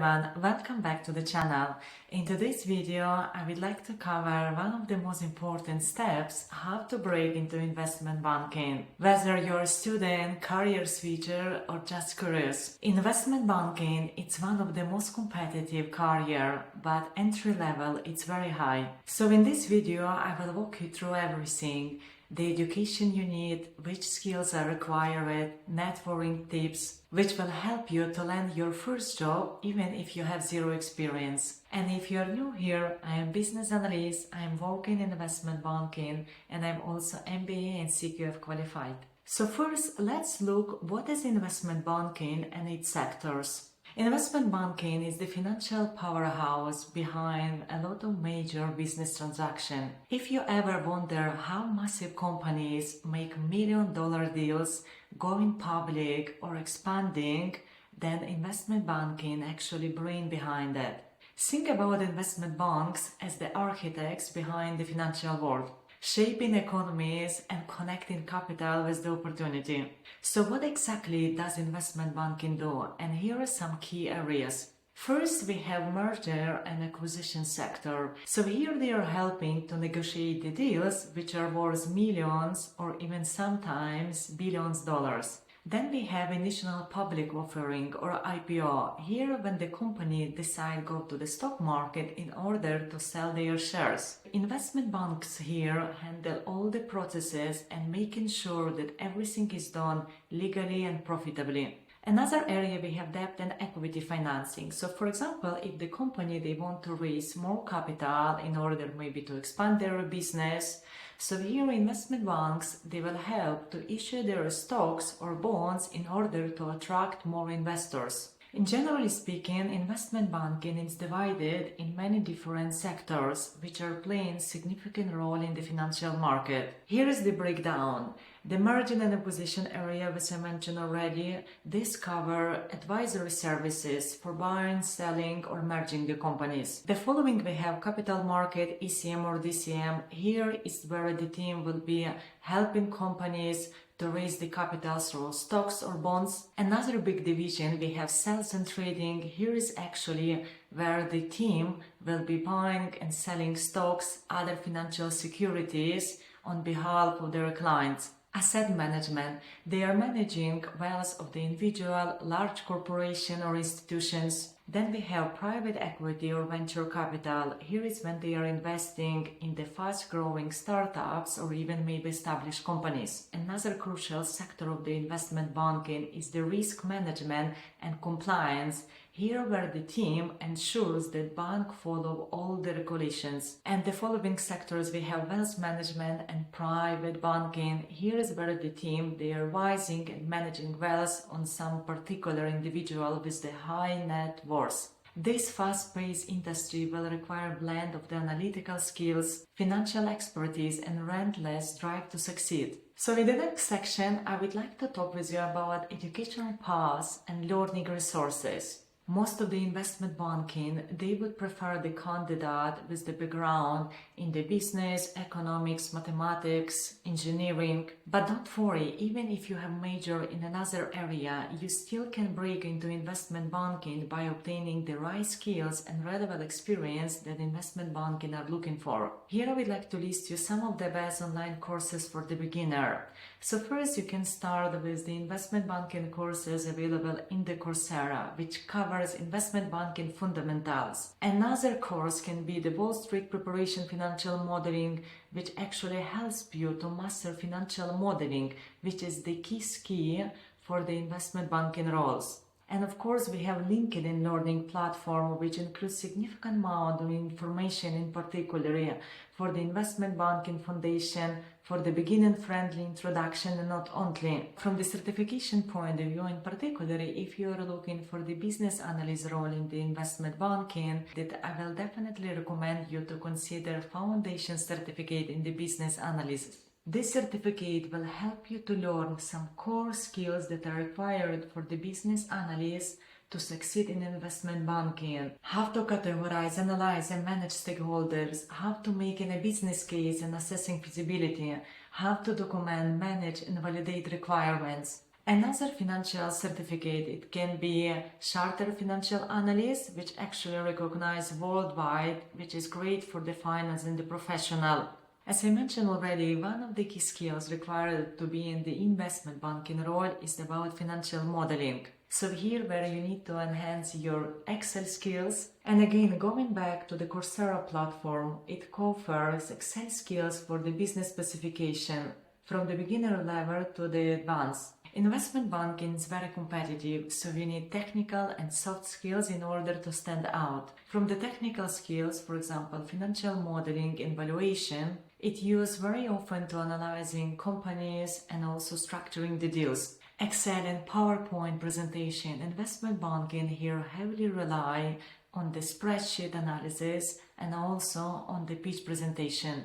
everyone, welcome back to the channel. In today's video, I would like to cover one of the most important steps, how to break into investment banking. Whether you're a student, career switcher or just curious. Investment banking, it's one of the most competitive career, but entry level it's very high. So in this video, I will walk you through everything. The education you need, which skills are required, networking tips, which will help you to land your first job even if you have zero experience. And if you're new here, I am business analyst, I am working in investment banking, and I'm also MBA and CQF qualified. So first, let's look what is investment banking and its sectors. Investment banking is the financial powerhouse behind a lot of major business transactions. If you ever wonder how massive companies make million-dollar deals, going public or expanding, then investment banking actually brain behind it. Think about investment banks as the architects behind the financial world, shaping economies and connecting capital with the opportunity. So what exactly does investment banking do? And here are some key areas. First, we have merger and acquisition sector. So here they are helping to negotiate the deals which are worth millions or even sometimes billions dollars. Then we have initial public offering or IPO. Here when the company decide go to the stock market in order to sell their shares. Investment banks here handle all the processes and making sure that everything is done legally and profitably. Another area we have debt and equity financing. So for example, if the company they want to raise more capital in order maybe to expand their business, so here investment banks, they will help to issue their stocks or bonds in order to attract more investors. In generally speaking, investment banking is divided in many different sectors which are playing significant role in the financial market. Here is the breakdown. The merger and acquisition area, which I mentioned already, this cover advisory services for buying, selling or merging the companies. The following we have capital market, ECM or DCM. Here is where the team will be helping companies to raise the capital through stocks or bonds. Another big division we have sales and trading. Here is actually where the team will be buying and selling stocks, other financial securities on behalf of their clients. Asset management, they are managing wealth of the individual, large corporation or institutions. Then we have private equity or venture capital. Here is when they are investing in the fast-growing startups or even maybe established companies. Another crucial sector of the investment banking is the risk management and compliance. Here where the team ensures that bank follow all the regulations. And the following sectors we have wealth management and private banking. Here is where the team they are advising and managing wealth on some particular individual with the high net worth. This fast-paced industry will require a blend of the analytical skills, financial expertise and relentless drive to succeed. So in the next section, I would like to talk with you about educational paths and learning resources. Most of the investment banking, they would prefer the candidate with the background in the business, economics, mathematics, engineering. But don't worry, even if you have major in another area, you still can break into investment banking by obtaining the right skills and relevant experience that investment banking are looking for. Here I would like to list you some of the best online courses for the beginner. So first you can start with the investment banking courses available in the Coursera, which covers investment banking fundamentals. Another course can be the Wall Street Preparation Financial Modeling, which actually helps you to master financial modeling, which is the key skill for the investment banking roles. And of course, we have LinkedIn learning platform, which includes significant amount of information, in particular for the investment banking foundation, for the beginner-friendly introduction, and not only. From the certification point of view, in particular, if you are looking for the business analyst role in the investment banking, that I will definitely recommend you to consider foundation certificate in the business analyst. This certificate will help you to learn some core skills that are required for the business analyst to succeed in investment banking. How to categorize, analyze and manage stakeholders, how to make a business case and assessing feasibility, how to document, manage and validate requirements. Another financial certificate, it can be a Chartered Financial Analyst, which actually recognized worldwide, which is great for the finance and the professional. As I mentioned already, one of the key skills required to be in the investment banking role is about financial modeling. So here where you need to enhance your Excel skills. And again, going back to the Coursera platform, it covers Excel skills for the business specification from the beginner level to the advanced. Investment banking is very competitive, so you need technical and soft skills in order to stand out. From the technical skills, for example, financial modeling and valuation, it used very often to analyzing companies and also structuring the deals. Excel and PowerPoint presentation, investment banking here heavily rely on the spreadsheet analysis and also on the pitch presentation.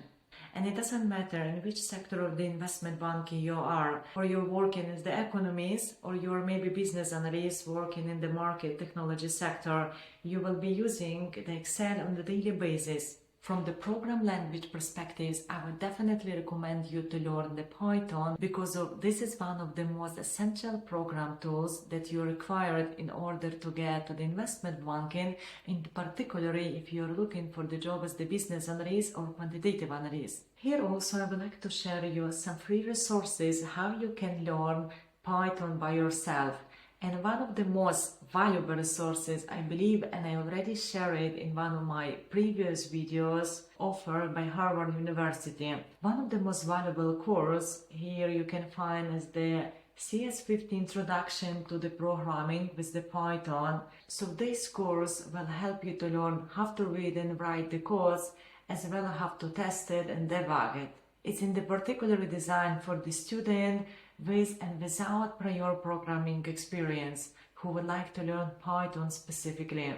And it doesn't matter in which sector of the investment banking you are, or you're working as the economist, or you're maybe business analyst working in the market technology sector, you will be using the Excel on a daily basis. From the program language perspectives, I would definitely recommend you to learn the Python because this is one of the most essential program tools that you require in order to get to the investment banking, in particular if you're looking for the job as the business analyst or quantitative analyst. Here also I would like to share you some free resources how you can learn Python by yourself. And one of the most valuable resources, I believe, and I already shared it in one of my previous videos offered by Harvard University. One of the most valuable course here you can find is the CS50 Introduction to the Programming with the Python. So this course will help you to learn how to read and write the codes, as well as how to test it and debug it. It's in the particularly designed for the student with and without prior programming experience who would like to learn Python specifically.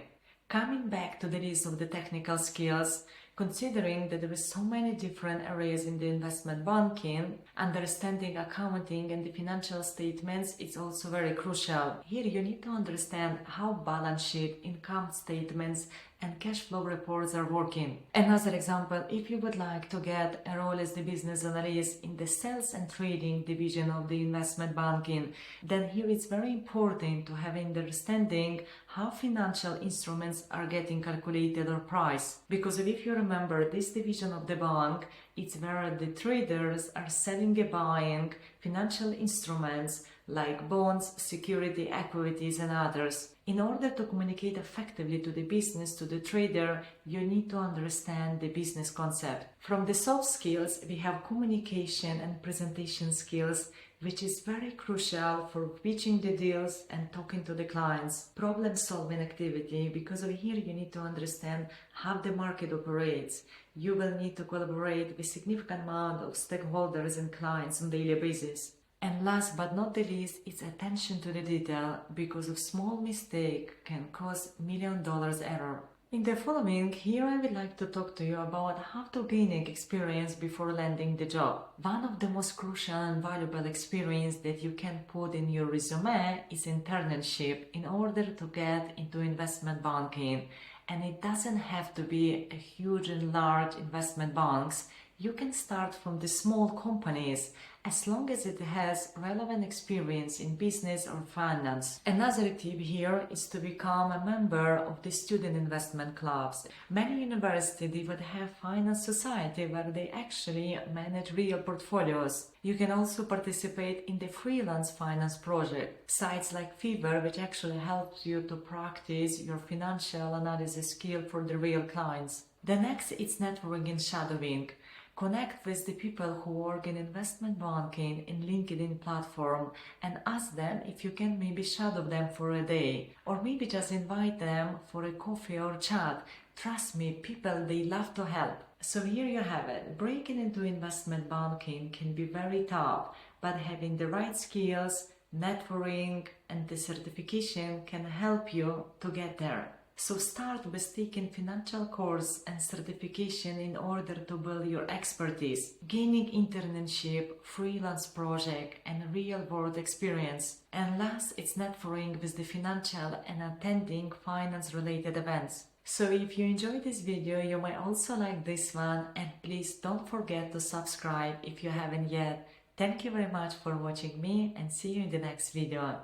Coming back to the list of the technical skills, considering that there are so many different areas in the investment banking, understanding accounting and the financial statements is also very crucial. Here you need to understand how balance sheet, income statements and cash flow reports are working. Another example, if you would like to get a role as the business analyst in the sales and trading division of the investment banking, then here it's very important to have understanding how financial instruments are getting calculated or priced. Because if you remember, this division of the bank, it's where the traders are selling and buying financial instruments like bonds, security, equities and others. In order to communicate effectively to the business, to the trader, you need to understand the business concept. From the soft skills, we have communication and presentation skills, which is very crucial for pitching the deals and talking to the clients. Problem solving activity, because over here you need to understand how the market operates. You will need to collaborate with significant amount of stakeholders and clients on a daily basis. And last but not the least, it's attention to the detail, because a small mistake can cause $1 million error. In the following, here I would like to talk to you about how to gain experience before landing the job. One of the most crucial and valuable experience that you can put in your resume is internship in order to get into investment banking. And it doesn't have to be a huge and large investment banks. You can start from the small companies as long as it has relevant experience in business or finance. Another tip here is to become a member of the student investment clubs. Many universities they would have finance society where they actually manage real portfolios. You can also participate in the freelance finance project. Sites like Fever, which actually helps you to practice your financial analysis skill for the real clients. The next is networking and shadowing. Connect with the people who work in investment banking in LinkedIn platform and ask them if you can maybe shadow them for a day, or maybe just invite them for a coffee or chat. Trust me, people, they love to help. So here you have it. Breaking into investment banking can be very tough, but having the right skills, networking and the certification can help you to get there. So start with taking financial course and certification in order to build your expertise, gaining internship, freelance project and real-world experience. And last, it's networking with the financial and attending finance-related events. So if you enjoyed this video, you might also like this one, and please don't forget to subscribe if you haven't yet. Thank you very much for watching me and see you in the next video.